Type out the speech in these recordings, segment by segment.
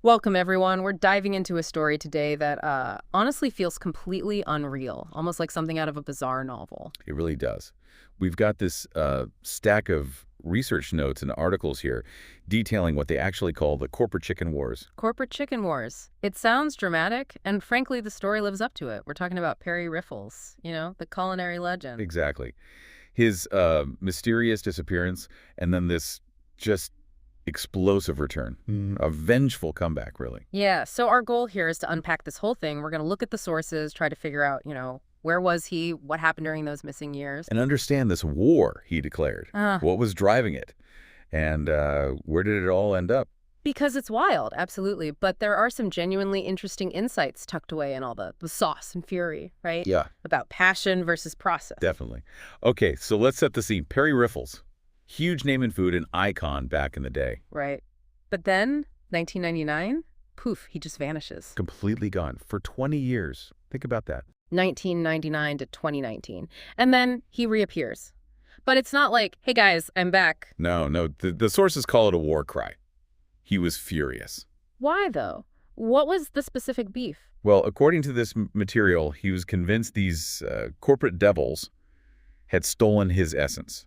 Welcome, everyone. We're diving into a story today that honestly feels completely unreal, almost like something out of a bizarre novel. It really does. We've got this stack of research notes and articles here detailing what they actually call the corporate chicken wars. Corporate chicken wars. It sounds dramatic, and frankly, the story lives up to it. We're talking about Perry RIffles, the culinary legend. Exactly. His mysterious disappearance and then this just explosive return. A vengeful comeback, really. Yeah, so our goal here is to unpack this whole thing. We're going to look at the sources, try to figure out, where was he, what happened during those missing years. And understand this war he declared. What was driving it? And where did it all end up? Because it's wild, absolutely. But there are some genuinely interesting insights tucked away in all the sauce and fury, right? Yeah. About passion versus process. Definitely. Okay, so let's set the scene. Perry RIffles. Huge name in food, an icon back in the day. Right. But then, 1999, poof, he just vanishes. Completely gone for 20 years. Think about that. 1999 to 2019. And then he reappears. But it's not like, hey guys, I'm back. No. The sources call it a war cry. He was furious. Why, though? What was the specific beef? Well, according to this material, he was convinced these corporate devils had stolen his essence.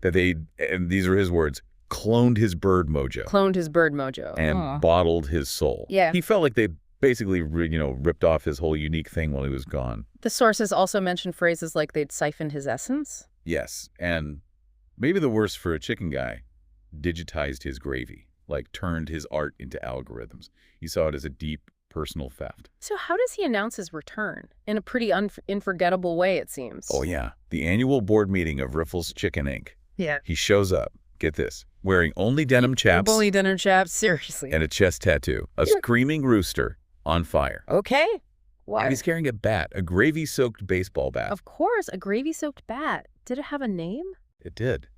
That they, and these are his words, cloned his bird mojo. Cloned his bird mojo. And bottled his soul. Yeah. He felt like they basically, ripped off his whole unique thing while he was gone. The sources also mention phrases like they'd siphoned his essence? Yes, and maybe the worst for a chicken guy, digitized his gravy, like turned his art into algorithms. He saw it as a deep personal theft. So how does he announce his return? In a pretty unforgettable way, it seems. Oh, yeah. The annual board meeting of RIffles Chicken Inc. Yeah. He shows up, get this, wearing only denim chaps. Only denim chaps, seriously. And a chest tattoo. A screaming rooster on fire. Okay. What? And he's carrying a bat, a gravy-soaked baseball bat. Of course, a gravy-soaked bat. Did it have a name? It did.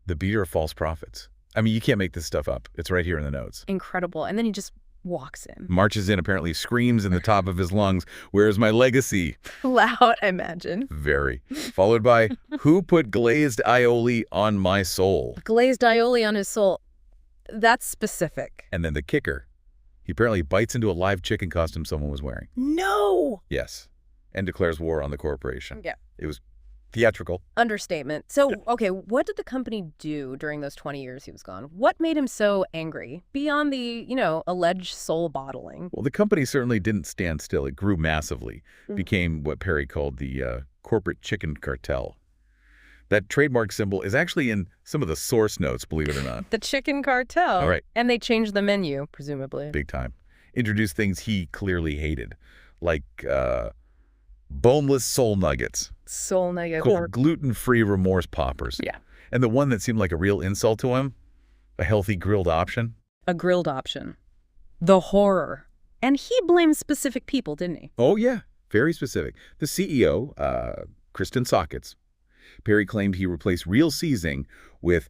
The beater of false prophets. I mean, you can't make this stuff up. It's right here in the notes. Incredible. And then he just walks in. Marches in, apparently screams in the top of his lungs, "Where's my legacy?" Loud, I imagine. Very. Followed by, "Who put glazed aioli on my soul?" Glazed aioli on his soul. That's specific. And then the kicker. He apparently bites into a live chicken costume someone was wearing. No! Yes. And declares war on the corporation. Yeah. It was theatrical. Understatement. So, okay, what did the company do during those 20 years he was gone? What made him so angry beyond the, alleged soul bottling? Well, the company certainly didn't stand still. It grew massively. Became what Perry called the corporate chicken cartel. That trademark symbol is actually in some of the source notes, believe it or not. The chicken cartel. All right. And they changed the menu, presumably. Big time. Introduced things he clearly hated, like boneless soul nuggets. Soul nugget. Gluten-free remorse poppers. Yeah. And the one that seemed like a real insult to him, a healthy grilled option. A grilled option. The horror. And he blamed specific people, didn't he? Oh, yeah. Very specific. The CEO, Kristen Sockets, Perry claimed he replaced real seasoning with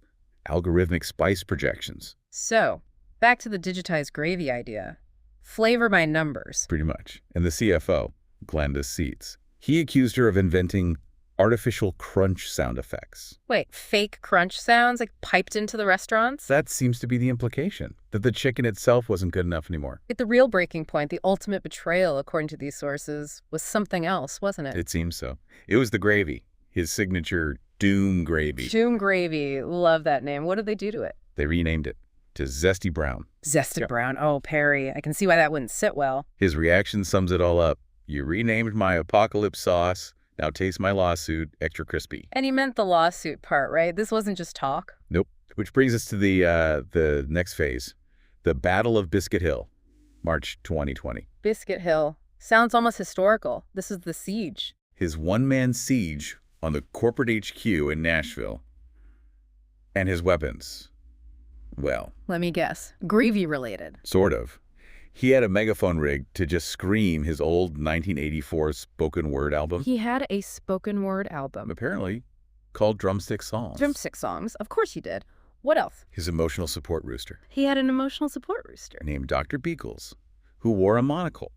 algorithmic spice projections. So, back to the digitized gravy idea. Flavor by numbers. Pretty much. And the CFO, Glenda Seats, he accused her of inventing artificial crunch sound effects. Wait, fake crunch sounds like piped into the restaurants? That seems to be the implication, that the chicken itself wasn't good enough anymore. But the real breaking point, the ultimate betrayal, according to these sources, was something else, wasn't it? It seems so. It was the gravy, his signature Doom gravy. Doom gravy. Love that name. What did they do to it? They renamed it to Zesty Brown. Zesty Brown. Oh, Perry. I can see why that wouldn't sit well. His reaction sums it all up. "You renamed my apocalypse sauce. Now taste my lawsuit, extra crispy." And he meant the lawsuit part, right? This wasn't just talk. Nope. Which brings us to the next phase, the Battle of Biscuit Hill, March 2020. Biscuit Hill. Sounds almost historical. This is the siege. His one-man siege on the corporate HQ in Nashville. And his weapons. Well, let me guess. Gravy related. Sort of. He had a megaphone rig to just scream his old 1984 spoken word album. He had a spoken word album. Apparently called Drumstick Songs. Drumstick Songs. Of course he did. What else? His emotional support rooster. He had an emotional support rooster. Named Dr. Beekles, who wore a monocle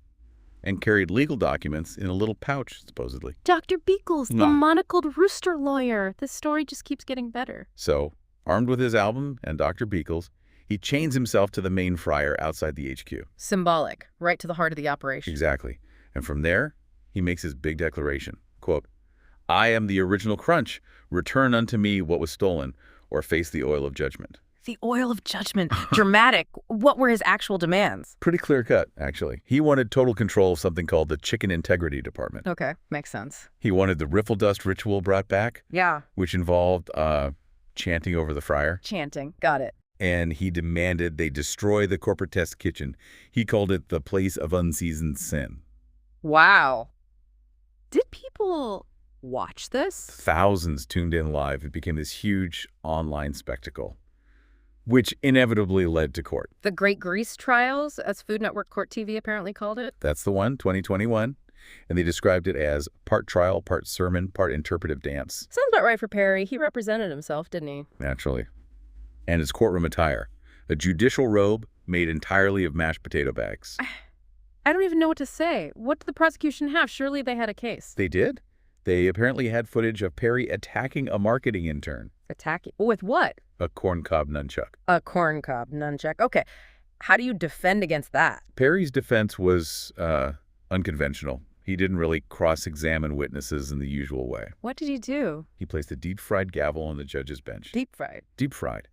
and carried legal documents in a little pouch, supposedly. Dr. Beekles, the monocled rooster lawyer. This story just keeps getting better. So, armed with his album and Dr. Beekles, He chains himself to the main fryer outside the HQ. Symbolic, right to the heart of the operation. Exactly. And from there, he makes his big declaration, quote, "I am the original Crunch. Return unto me what was stolen, or face the oil of judgment." The oil of judgment. Dramatic. What were his actual demands? Pretty clear cut, actually. He wanted total control of something called the Chicken Integrity Department. Okay, makes sense. He wanted the riffle dust ritual brought back, Yeah. which involved chanting over the fryer. Chanting. Got it. And he demanded they destroy the corporate test kitchen. He called it the place of unseasoned sin. Wow. Did people watch this? Thousands tuned in live. It became this huge online spectacle, which inevitably led to court. The Great Grease Trials, as Food Network Court TV apparently called it? That's the one, 2021. And they described it as part trial, part sermon, part interpretive dance. Sounds about right for Perry. He represented himself, didn't he? Naturally. And his courtroom attire, a judicial robe made entirely of mashed potato bags. I don't even know what to say. What did the prosecution have? Surely they had a case. They did. They apparently had footage of Perry attacking a marketing intern. Attacking? With what? A corncob nunchuck. A corncob nunchuck. Okay. How do you defend against that? Perry's defense was unconventional. He didn't really cross-examine witnesses in the usual way. What did he do? He placed a deep-fried gavel on the judge's bench. Deep fried. Deep-fried.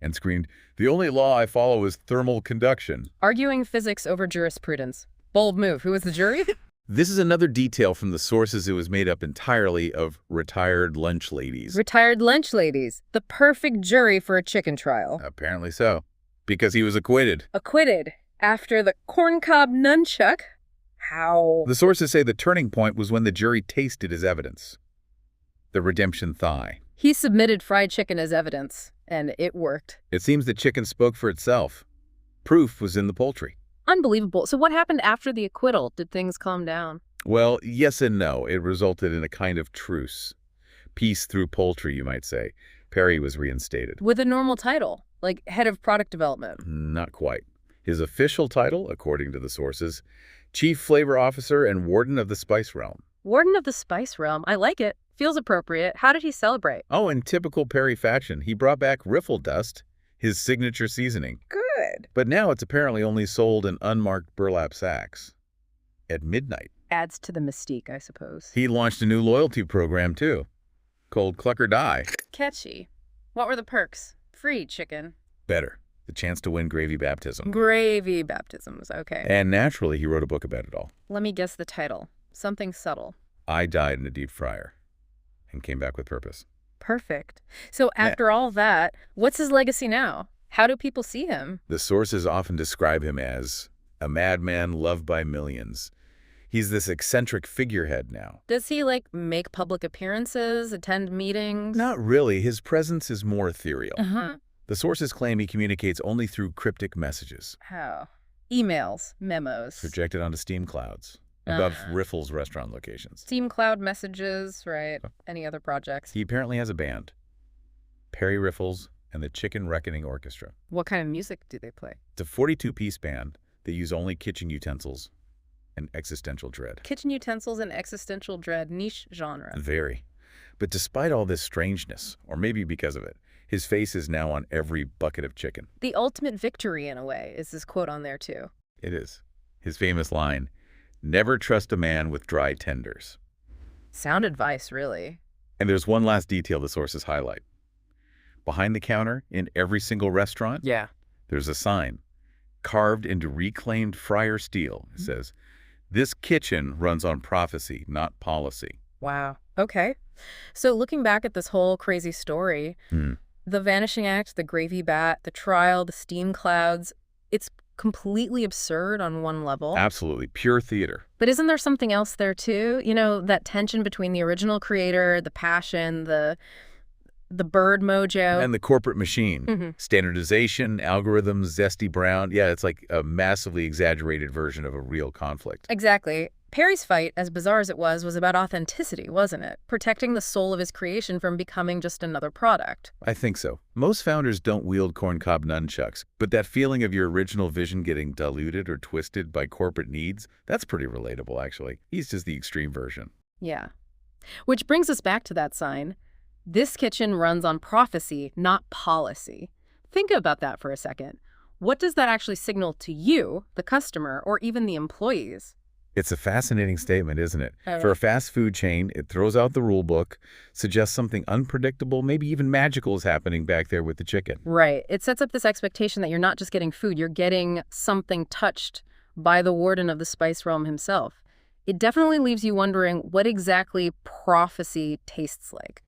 And screamed, "The only law I follow is thermal conduction." Arguing physics over jurisprudence. Bold move. Who was the jury? This is another detail from the sources. It was made up entirely of retired lunch ladies. Retired lunch ladies. The perfect jury for a chicken trial. Apparently so. Because he was acquitted. Acquitted. After the corncob nunchuck? How? The sources say the turning point was when the jury tasted his evidence. The redemption thigh. He submitted fried chicken as evidence, and it worked. It seems the chicken spoke for itself. Proof was in the poultry. Unbelievable. So what happened after the acquittal? Did things calm down? Well, yes and no. It resulted in a kind of truce. Peace through poultry, you might say. Perry was reinstated. With a normal title, like head of product development. Not quite. His official title, according to the sources, Chief Flavor Officer and Warden of the Spice Realm. Warden of the Spice Realm. I like it. Feels appropriate. How did he celebrate? Oh, in typical Perry fashion, he brought back riffle dust, his signature seasoning. Good. But now it's apparently only sold in unmarked burlap sacks. At midnight. Adds to the mystique, I suppose. He launched a new loyalty program, too, called Cluck or Die. Catchy. What were the perks? Free chicken. Better. The chance to win gravy baptism. Gravy baptisms, okay. And naturally, he wrote a book about it all. Let me guess the title. Something subtle. I died in a deep fryer and came back with purpose. Perfect. So after all that, what's his legacy now? How do people see him? The sources often describe him as a madman loved by millions. He's this eccentric figurehead now. Does he, make public appearances, attend meetings? Not really. His presence is more ethereal. Uh-huh. The sources claim he communicates only through cryptic messages. How? Emails, memos. Projected onto steam clouds above RIffles restaurant locations. Steam cloud messages, right? Any other projects? He apparently has a band. Perry RIffles and the Chicken Reckoning Orchestra. What kind of music do they play? It's a 42-piece band that use only kitchen utensils and existential dread. Kitchen utensils and existential dread, niche genre. Very. But despite all this strangeness, or maybe because of it, his face is now on every bucket of chicken. The ultimate victory, in a way, is this quote on there, too. It is. His famous line, "Never trust a man with dry tenders." Sound advice, really. And there's one last detail the sources highlight. Behind the counter, in every single restaurant, there's a sign carved into reclaimed fryer steel. It says, "This kitchen runs on prophecy, not policy." Wow. Okay. So looking back at this whole crazy story, the Vanishing Act, the gravy bat, the trial, the steam clouds, it's completely absurd on one level. Absolutely. Pure theater. But isn't there something else there, too? You know, that tension between the original creator, the passion, the bird mojo. And the corporate machine. Standardization, algorithms, zesty brown. Yeah, it's like a massively exaggerated version of a real conflict. Exactly. Perry's fight, as bizarre as it was about authenticity, wasn't it? Protecting the soul of his creation from becoming just another product. I think so. Most founders don't wield corncob nunchucks, but that feeling of your original vision getting diluted or twisted by corporate needs, that's pretty relatable, actually. He's just the extreme version. Yeah. Which brings us back to that sign. This kitchen runs on prophecy, not policy. Think about that for a second. What does that actually signal to you, the customer, or even the employees? It's a fascinating statement, isn't it? All For a right. fast food chain, it throws out the rule book, suggests something unpredictable, maybe even magical is happening back there with the chicken. Right. It sets up this expectation that you're not just getting food, you're getting something touched by the warden of the spice realm himself. It definitely leaves you wondering what exactly prophecy tastes like.